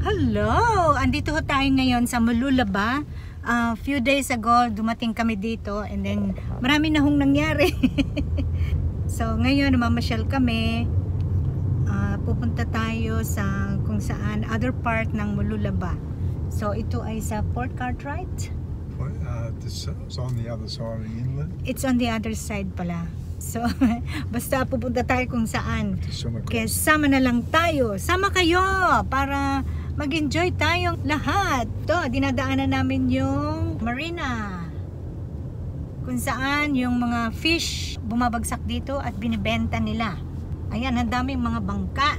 Hello! Andito ho tayo ngayon sa Mooloolaba. Few days ago, dumating kami dito and then marami na hong nangyari. So ngayon, mamasyal kami. Pupunta tayo sa kung saan, other part ng Mooloolaba. So ito ay sa Port Cartwright. It's on the other side of the inlet. It's on the other side pala. So, basta pupunta tayo kung saan. Kaya sama na lang tayo. Sama kayo para mag-enjoy tayong lahat. Ito, dinadaanan namin yung marina. Kung saan yung mga fish bumabagsak dito at binibenta nila. Ayan, ang daming mga bangka.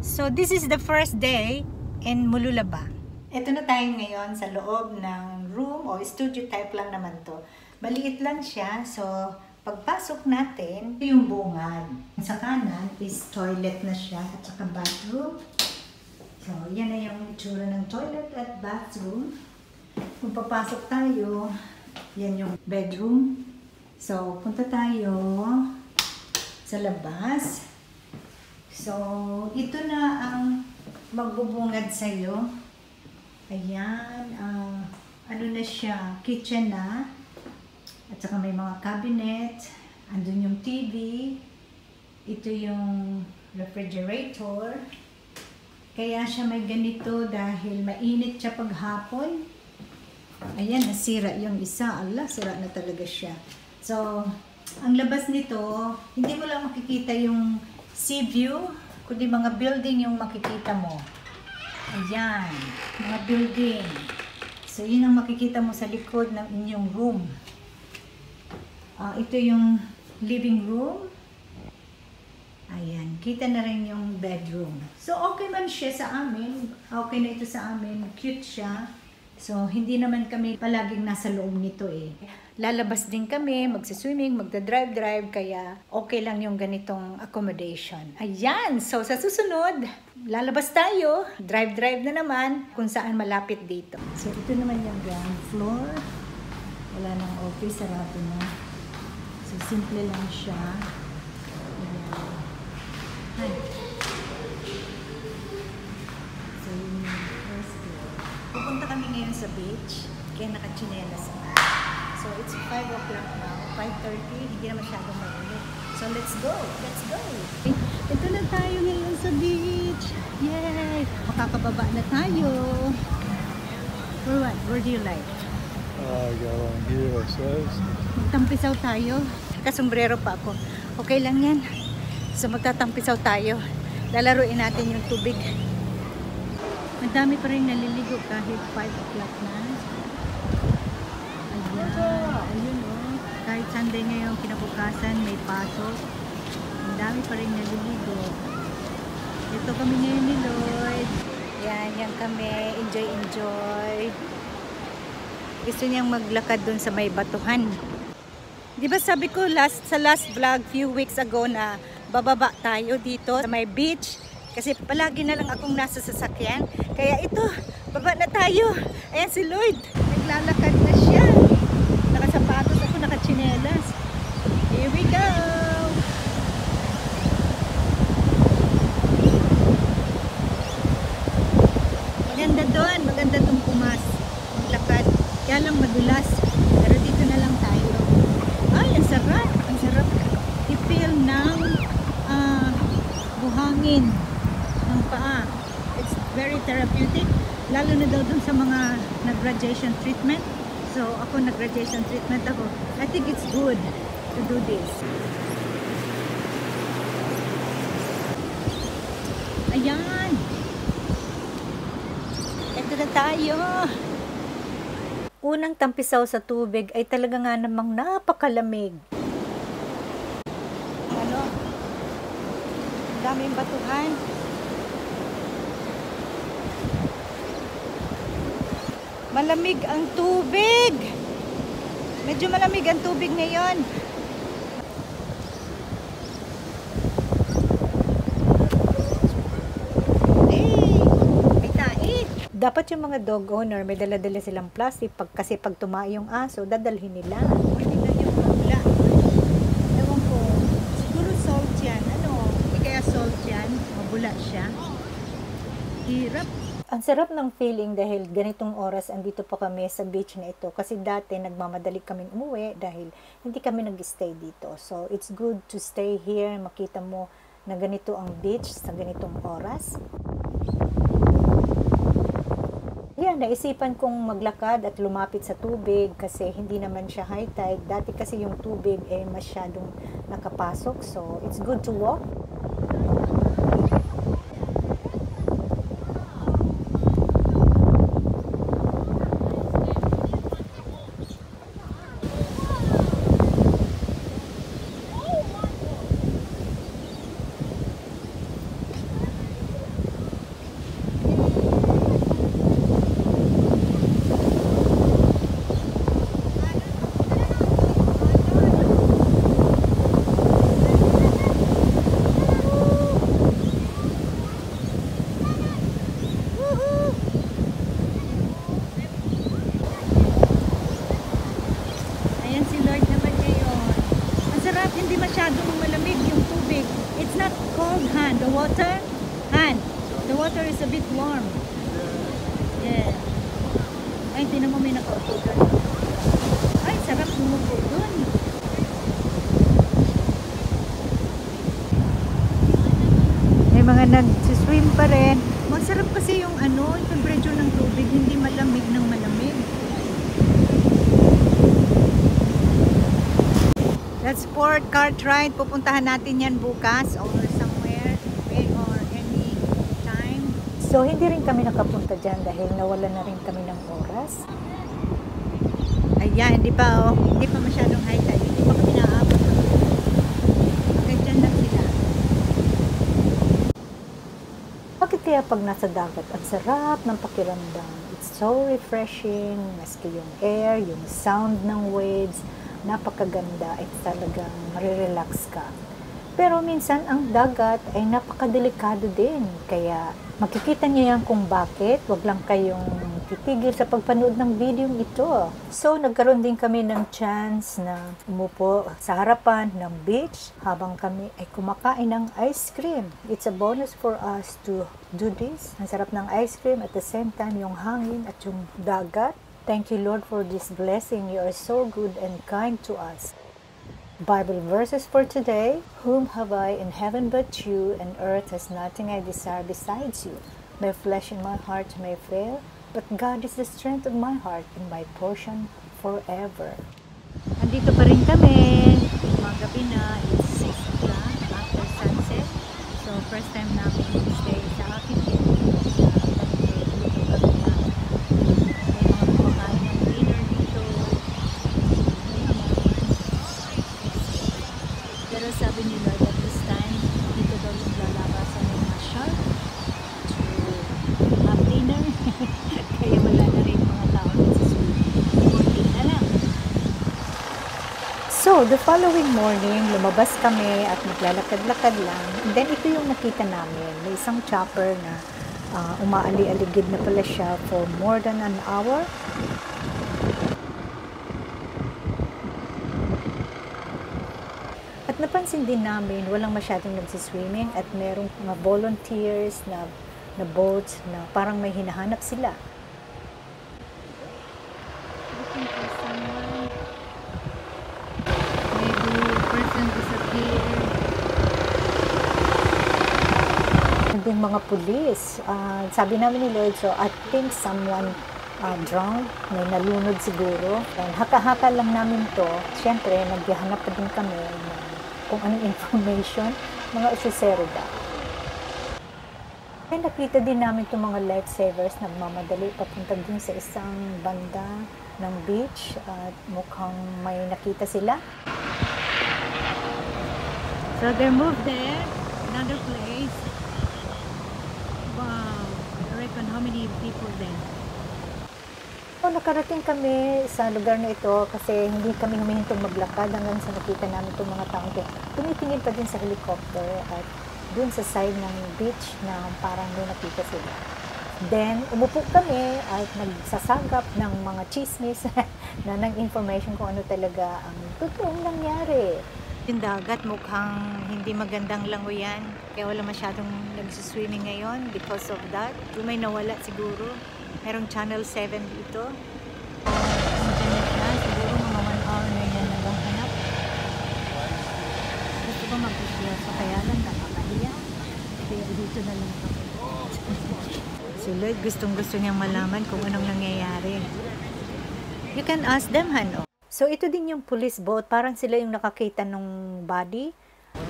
So, this is the first day in Mooloolaba. Ito na tayo ngayon sa loob ng room o studio type lang naman to. Maliit lang siya, so pagpasok natin, ito yung bungad. Sa kanan is toilet na siya at saka bathroom. So yan na yung itsura ng toilet at bathroom. Kung papasok tayo, yan yung bedroom. So punta tayo sa labas. So ito na ang magbubungad sa'yo. Ayan, ano na siya, kitchen na. At saka may mga cabinet, andun yung TV, ito yung refrigerator. Kaya siya may ganito dahil mainit siya paghapon. Ayan, nasira yung isa. Allah, sira na talaga siya. So, ang labas nito, hindi mo lang makikita yung sea view, kundi mga building yung makikita mo. Ayan, mga building. So, yun ang makikita mo sa likod ng inyong room. Ito yung living room. Ayan, kita na rin yung bedroom. So, okay man siya sa amin. Okay na ito sa amin. Cute siya. So, hindi naman kami palaging nasa loob nito eh. Lalabas din kami, magsiswimming, magdadrive-drive, kaya okay lang yung ganitong accommodation. Ayan, so sa susunod, lalabas tayo, drive-drive na naman, kung saan malapit dito. So, ito naman yung ground floor. Wala nang office, sarado na. So, simple lang siya. Ayan. Ay. So, yun yung first floor. Pupunta kami ngayon sa beach, kaya nakachinelas na. So, it's 5 o'clock now, 5:30, hindi na masyadong mainit. So, let's go! Let's go! Ito na tayo ngayon sa beach! Yay! Makakababa na tayo! For what? Where do you like? Go on here, I suppose. Magtampisaw tayo. Kasombrero pa ako. Okay lang yan. So magtatampisaw tayo. Lalaruin natin yung tubig. Ang dami pa rin naliligo kahit 5 o'clock na. Ayan. Ayun o. Kahit Sunday ngayon kinabukasan may pasok. Ang dami pa rin naliligo. Ito kami ngayon ni Lloyd. Yan kami. Enjoy, enjoy. Gusto niyang maglakad dun sa may batuhan. Di ba sabi ko sa last vlog few weeks ago na bababa tayo dito sa may beach kasi palagi na lang akong nasa sasakyan. Kaya ito, baba na tayo. Ayan si Lloyd. Naglalakad na siya. Nakasapatos ako, nakachinelas. Here we go. Maganda doon. Maganda itong pumas. Maglakad. Kaya lang madulas. Pero dito na lang tayo. Ay, ang sarap. Ang sarap i-feel ng buhangin ng paa. It's very therapeutic. Lalo na daw dun sa mga nag-radiation treatment. So, ako nag-radiation treatment ako. I think it's good to do this. Ayan. Ito na tayo. Unang tampisaw sa tubig ay talaga nga namang napakalamig. Ano? Ang daming batuhan. Malamig ang tubig. Medyo malamig ang tubig ngayon. Dapat yung mga dog owner, may dala-dala silang plastic kasi pag tumayo yung aso, dadalhin nila. Tingnan yung mula. Ewan ko, siguro salt yan. Ano? Hindi kaya salt yan. ulan, mabula siya. Hirap. Ang sarap ng feeling dahil ganitong oras andito pa kami sa beach na ito. Kasi dati nagmamadali kaming umuwi dahil hindi kami nag-stay dito. So it's good to stay here. Makita mo na ganito ang beach sa ganitong oras. Yan, naisipan kong maglakad at lumapit sa tubig kasi hindi naman siya high tide. Dati kasi yung tubig masyadong nakapasok. So it's good to walk. Hindi masyadong malamig yung tubig. It's not cold, Han. The water is a bit warm. Yeah. Ay, tinan mo may nakaupo doon. Ay, sarap umupo doon. May mga nag-swim pa rin. Masarap kasi yung yung temperature ng tubig, hindi malamig ng malamig. That's Port Cartwright. Pupuntahan natin yan bukas or somewhere or any time. So, hindi rin kami nakapunta dyan dahil nawala na rin kami ng oras. Ayan, hindi pa masyadong high tide. Hindi pa kami naabot. Okay, dyan lang sila. Bakit kaya pag nasa dagat, ang sarap ng pakiramdam? It's so refreshing. Maski yung air, yung sound ng waves, napakaganda at talagang marirelax ka. Pero minsan ang dagat ay napakadelikado din. Kaya makikita niyo yan kung bakit. Wag lang kayong titigil sa pagpanood ng video ito. So nagkaroon din kami ng chance na umupo sa harapan ng beach habang kami ay kumakain ng ice cream. It's a bonus for us to do this. Ang sarap ng ice cream at the same time yung hangin at yung dagat. Thank you, Lord, for this blessing. You are so good and kind to us. Bible verses for today. Whom have I in heaven but you, and earth has nothing I desire besides you. My flesh and my heart may fail, but God is the strength of my heart and my portion forever. Andito pa rin kami. Mga gabi na, it's 6 o'clock after sunset. So, first time namin stay sa akin. Sabi ni Lord at this time, dito daw yung lalabasan ng mga shark to have dinner. Kaya wala na rin mga tao nagsuswim. Na lang. So, the following morning, lumabas kami at maglalakad-lakad lang. And then, ito yung nakita namin. May isang chopper na umaali-aligid na pala siya for more than an hour. At napansin din namin, walang masyadong nagsiswimming at merong mga volunteers na boats na parang may hinahanap sila. Looking for someone. Maybe person disappeared. And then mga pulis. Sabi namin ni Lord, so I think someone drowned, may nalunod siguro. And haka-haka lang namin to. Siyempre, naghahanap pa din kami kung anong information, mga opisero ba. Kaya nakita din namin itong mga lifesavers na mamadali papunta din sa isang banda ng beach at mukhang may nakita sila. So they moved there, another place. Wow, I reckon how many people there? So, nakarating kami sa lugar na ito kasi hindi kami humihintong maglakad hanggang sa nakita namin itong mga taong tumitingin pa din sa helicopter at dun sa side ng beach na parang may nakita sila. Then, umupo kami at nagsasagap ng mga chismis na ng information kung ano talaga ang totoong nangyari. Yung dagat mukhang hindi magandang langoyan. Kaya wala masyadong nagsiswimming ngayon because of that. Yung may nawala siguro. Merong Channel 7 dito. Nandiyan na siya. Siguro mga 1 hour na yan naghahanap. Gusto ko mag-isyoso kaya lang nakakahiya. Kaya dito na lang ako. Si Lloyd gustong-gusto niyang malaman kung anong nangyayari. You can ask them, Hano. So, ito din yung police boat. Parang sila yung nakakita ng body.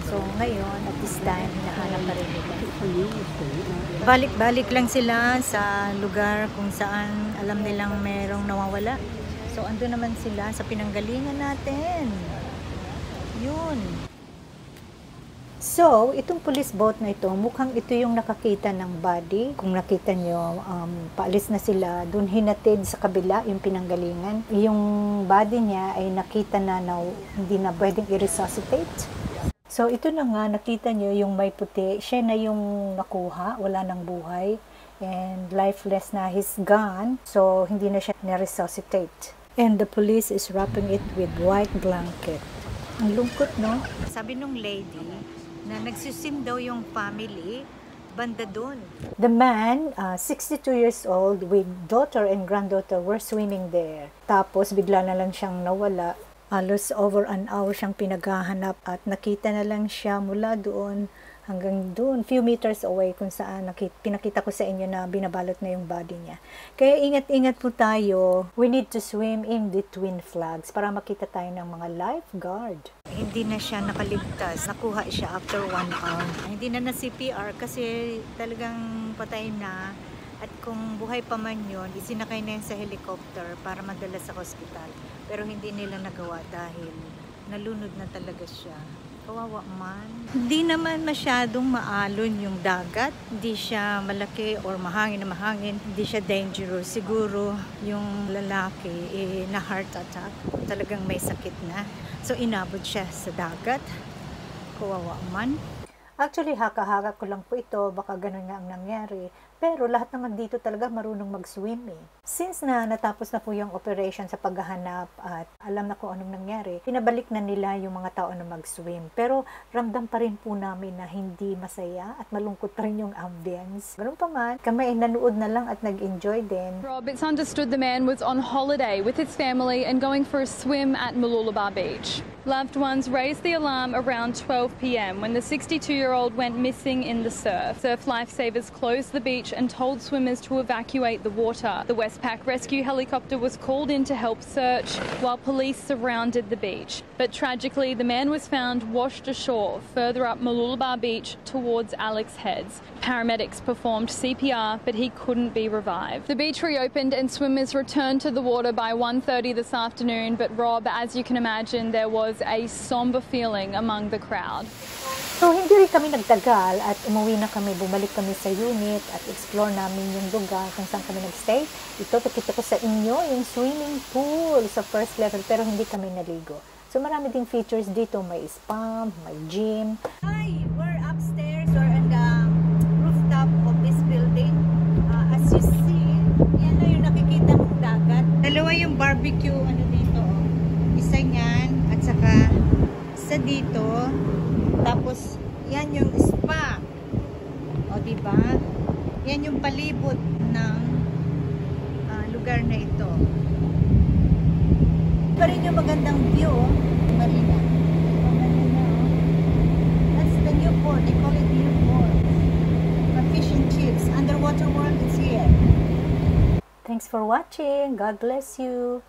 So, ngayon, at this time, hinahanap pa rin nila. Balik-balik lang sila sa lugar kung saan alam nilang merong nawawala. So, ando naman sila sa pinanggalingan natin. Yun. So, itong police boat na ito, mukhang ito yung nakakita ng body. Kung nakita nyo, paalis na sila. Doon hinatid sa kabila yung pinanggalingan. Yung body niya ay nakita na hindi na pwedeng i-resuscitate. So, ito na nga, nakita nyo yung may puti. Siya na yung nakuha, wala nang buhay. And lifeless na, he's gone. So, hindi na siya na-resuscitate. And the police is wrapping it with white blanket. Ang lungkot, no? Sabi nung lady, na nagsisim daw yung family, banda doon. The man, 62 years old, with daughter and granddaughter were swimming there. Tapos bigla na lang siyang nawala. Halos over an hour siyang pinaghahanap at nakita na lang siya mula doon hanggang doon, few meters away kung saan pinakita ko sa inyo na binabalot na yung body niya. Kaya ingat-ingat po tayo. We need to swim in between flags para makita tayo ng mga lifeguard. Hindi na siya nakaligtas. Nakuha siya after 1 hour. Hindi na CPR kasi talagang patay na. At kung buhay pa man yun, isinakay na yun sa helicopter para madala sa hospital. Pero hindi nila nagawa dahil nalunod na talaga siya. Kawawa man. Hindi naman masyadong maalon yung dagat. Hindi siya malaki or mahangin na mahangin. Hindi siya dangerous. Siguro yung lalaki na heart attack. Talagang may sakit na. So inabot siya sa dagat. Kawawa man. Actually, haka-haka ko lang po ito. Baka ganun nga ang nangyari. Pero lahat naman dito talaga marunong mag-swim eh. Since na natapos na po yung operation sa paghahanap at alam na kung anong nangyari, pinabalik na nila yung mga tao na mag-swim. Pero ramdam pa rin po namin na hindi masaya at malungkot pa rin yung ambience. Ganun pa man, kami ay nanood na lang at nag-enjoy din. Rob, it's understood the man was on holiday with his family and going for a swim at Mooloolaba Beach. Loved ones raised the alarm around 12 p.m. when the 62-year-old went missing in the surf. Surf lifesavers closed the beach and told swimmers to evacuate the water. The Westpac rescue helicopter was called in to help search while police surrounded the beach. But tragically, the man was found washed ashore further up Mooloolaba Beach towards Alex Heads. Paramedics performed CPR, but he couldn't be revived. The beach reopened and swimmers returned to the water by 1:30 this afternoon, but Rob, as you can imagine, there was a somber feeling among the crowd. So, hindi rin kami nagtagal at umuwi na kami, bumalik kami sa unit at explore namin yung lugar kung saan kami nagstay. Ito, pakita ko sa inyo yung swimming pool sa first level pero hindi kami naligo. So, marami ding features dito. May spa, may gym. Hi! We're upstairs or on the rooftop of this building. As you see, yan na yung nakikita ng dagat. Dalawa yung barbecue dito. Isa yan at saka isa dito. Tapos, yan yung spa. O, diba? Yan yung palibot ng lugar na ito. Pa rin yung magandang view, marina. That's the new port. They call it new port. For fish and chips. Underwater world is here. Thanks for watching. God bless you.